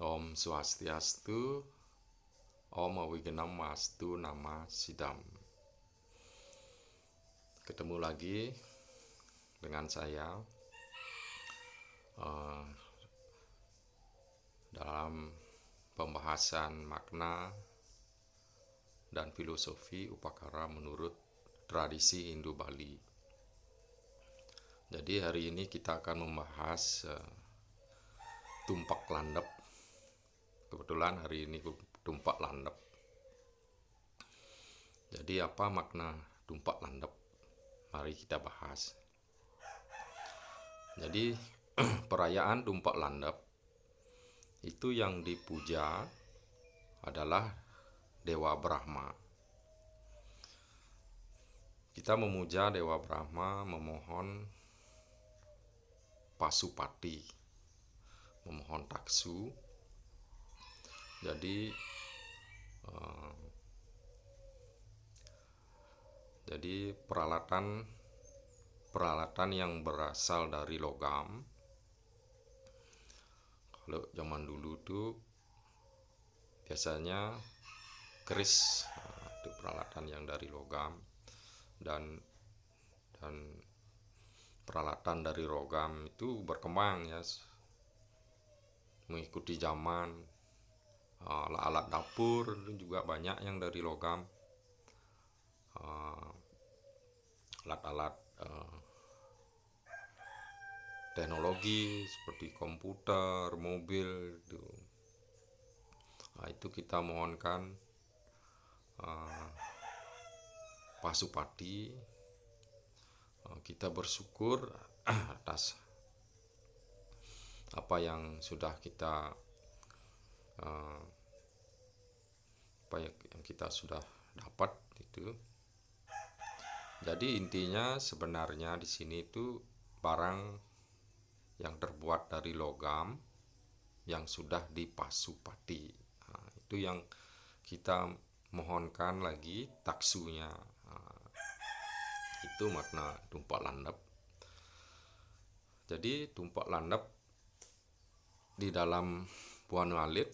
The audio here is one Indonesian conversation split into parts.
Om Swastiastu, Om Awigenam Mastu Nama Sidam. Ketemu lagi dengan saya dalam pembahasan makna dan filosofi upakara menurut tradisi Hindu Bali. Jadi hari ini kita akan membahas tumpak landep. Kebetulan hari ini tumpak landep. Jadi apa makna tumpak landep? Mari kita bahas. Jadi perayaan tumpak landep itu yang dipuja adalah Dewa Brahma. Kita memuja Dewa Brahma, memohon Pasupati, memohon taksu. Jadi peralatan yang berasal dari logam. Kalau zaman dulu tuh biasanya keris, itu peralatan yang dari logam, dan peralatan dari logam itu berkembang ya mengikuti zaman. Alat dapur juga banyak yang dari logam, alat-alat teknologi seperti komputer, mobil itu. Itu kita mohonkan Pasupati. Kita bersyukur atas apa yang sudah kita dapat itu. Jadi intinya sebenarnya di sini itu barang yang terbuat dari logam yang sudah dipasupati. Itu yang kita mohonkan lagi taksunya. Itu makna tumpak landep. Jadi tumpak landep di dalam Puan Walit,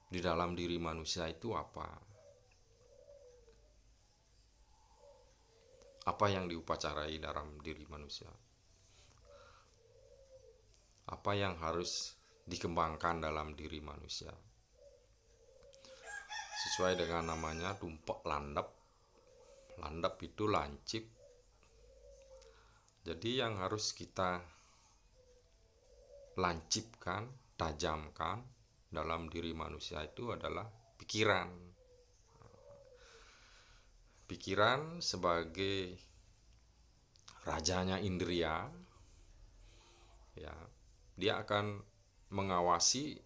di dalam diri manusia itu apa? Apa yang diupacarai dalam diri manusia? Apa yang harus dikembangkan dalam diri manusia? Sesuai dengan namanya tumpak landep. Landep itu lancip. Jadi yang harus kita lancipkan, tajamkan dalam diri manusia itu adalah pikiran. Pikiran sebagai rajanya indria, ya, dia akan mengawasi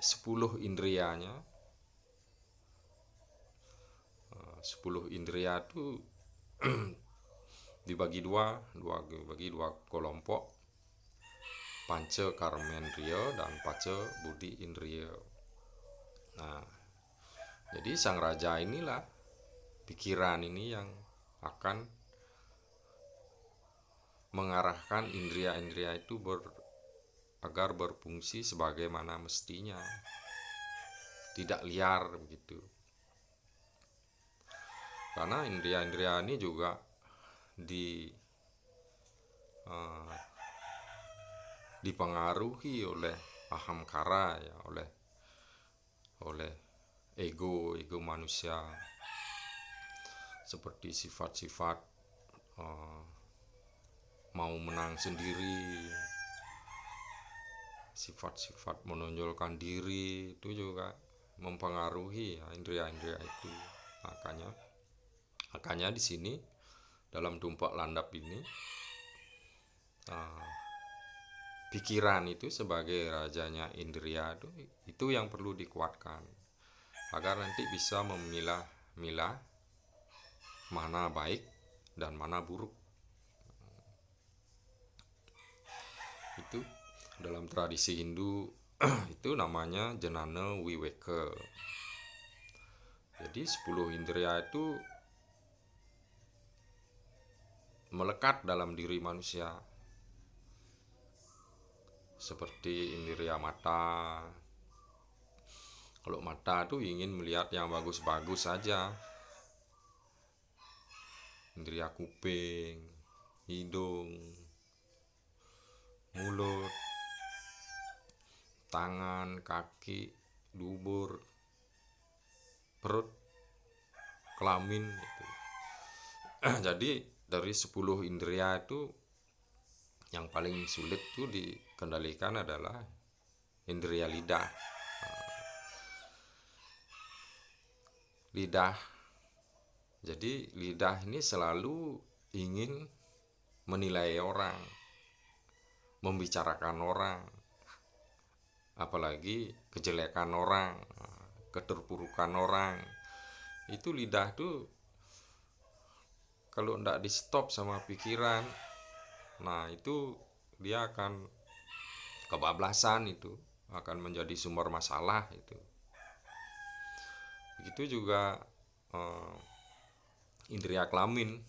10 indrianya. 10 indria itu dibagi dua kelompok, panca karmendriya dan panca budi indriya. Jadi sang raja inilah, pikiran ini yang akan mengarahkan indria-indria itu agar berfungsi sebagaimana mestinya, tidak liar begitu. Karena indria-indria ini juga dipengaruhi oleh ahamkara, ya, oleh ego manusia, seperti sifat-sifat mau menang sendiri, sifat-sifat menonjolkan diri, itu juga mempengaruhi ya, indria-indria itu. Makanya di sini dalam tumpak landap ini, pikiran itu sebagai rajanya indria itu yang perlu dikuatkan agar nanti bisa memilah mana baik dan mana buruk. Itu dalam tradisi Hindu itu namanya Jnana Viveka. Jadi 10 indria itu melekat dalam diri manusia. seperti indera mata. Kalau mata tuh ingin melihat yang bagus-bagus saja. Indera kuping, hidung, mulut, tangan, kaki, dubur, perut, kelamin gitu. Jadi dari 10 indera itu yang paling sulit tuh dikendalikan adalah indera lidah. Lidah. Jadi lidah ini selalu ingin menilai orang, membicarakan orang, apalagi kejelekan orang, keterpurukan orang. Itu lidah tuh kalau ndak di stop sama pikiran, nah itu dia akan kebablasan, itu akan menjadi sumber masalah itu. Begitu juga indera kelamin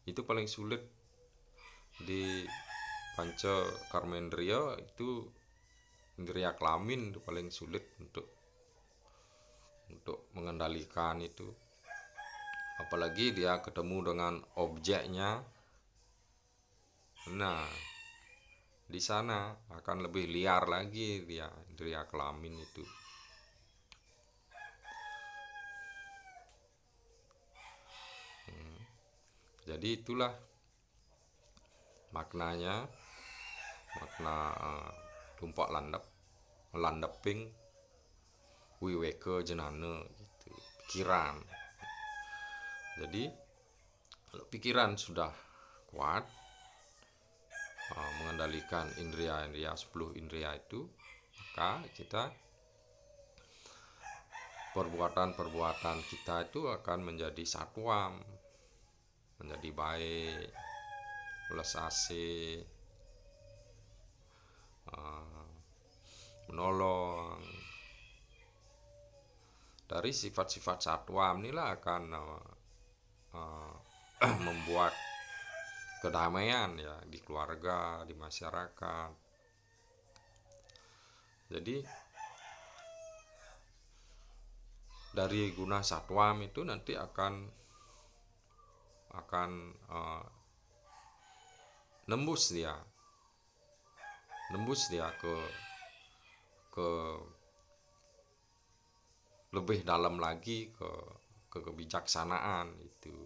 itu paling sulit di panca karmendria. Itu indera kelamin itu paling sulit untuk mengendalikan itu, apalagi dia ketemu dengan objeknya. Nah, di sana akan lebih liar lagi dia indera kelamin itu. Jadi itulah maknanya, makna tumpak landep, landeping wiweke jenana gitu, pikiran. Jadi kalau pikiran sudah kuat mengendalikan indera-indera 10 indera itu, maka kita perbuatan-perbuatan kita itu akan menjadi satwam, menjadi baik, belas asih, menolong. Dari sifat-sifat satwam inilah akan membuat kedamaian ya di keluarga, di masyarakat. Jadi dari guna satwam itu nanti akan nembus dia ke lebih dalam lagi, ke kebijaksanaan itu,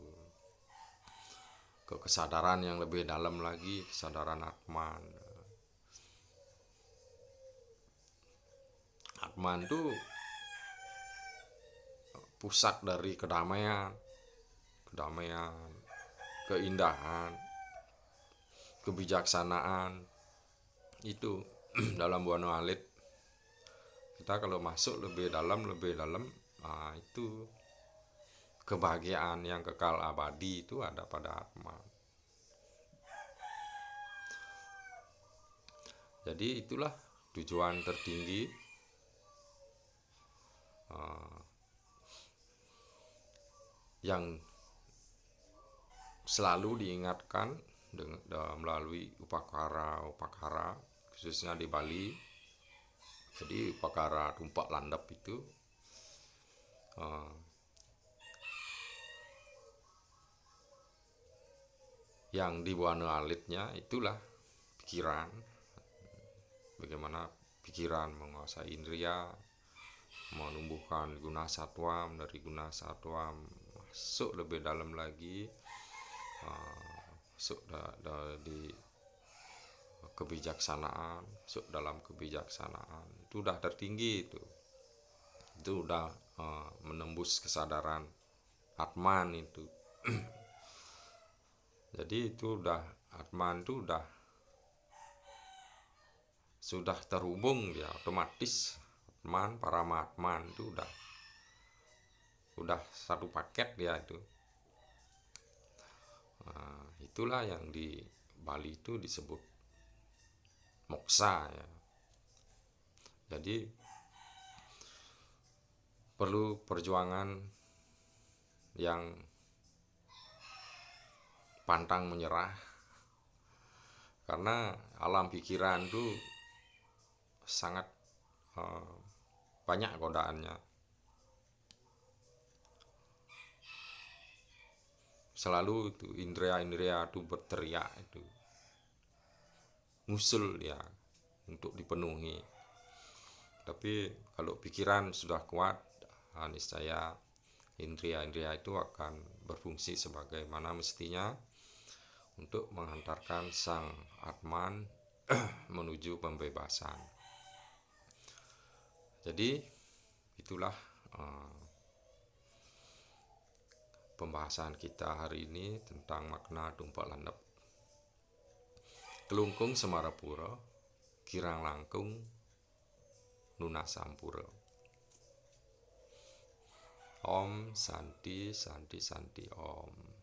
ke kesadaran yang lebih dalam lagi, kesadaran Atman. Atman itu pusat dari kedamaian, keindahan, kebijaksanaan itu. Dalam Buana Alit kita kalau masuk lebih dalam, nah itu kebahagiaan yang kekal abadi itu ada pada Atman. Jadi itulah tujuan tertinggi yang selalu diingatkan melalui upakara khususnya di Bali. Jadi upakara tumpak landep itu yang di Buana Alitnya itulah pikiran, bagaimana pikiran menguasai indria, menumbuhkan guna satwam, dari guna satwam masuk lebih dalam lagi, masuk di kebijaksanaan, masuk dalam kebijaksanaan itu udah tertinggi, itu udah menembus kesadaran Atman itu. Jadi itu udah Atman itu sudah terhubung dia otomatis. Atman, Paramatman itu udah satu paket dia itu. Nah, itulah yang di Bali itu disebut moksa ya. Jadi perlu perjuangan yang pantang menyerah, karena alam pikiran itu sangat banyak godaannya. Selalu itu indera-indera itu berteriak, itu ngusul ya untuk dipenuhi. Tapi kalau pikiran sudah kuat, niscaya indera-indera itu akan berfungsi sebagaimana mestinya untuk menghantarkan sang Atman menuju pembebasan. Jadi itulah pembahasan kita hari ini tentang makna tumpak landep. Kelungkung Semarapura, kirang langkung lunasampura. Om Santi Santi Santi Om.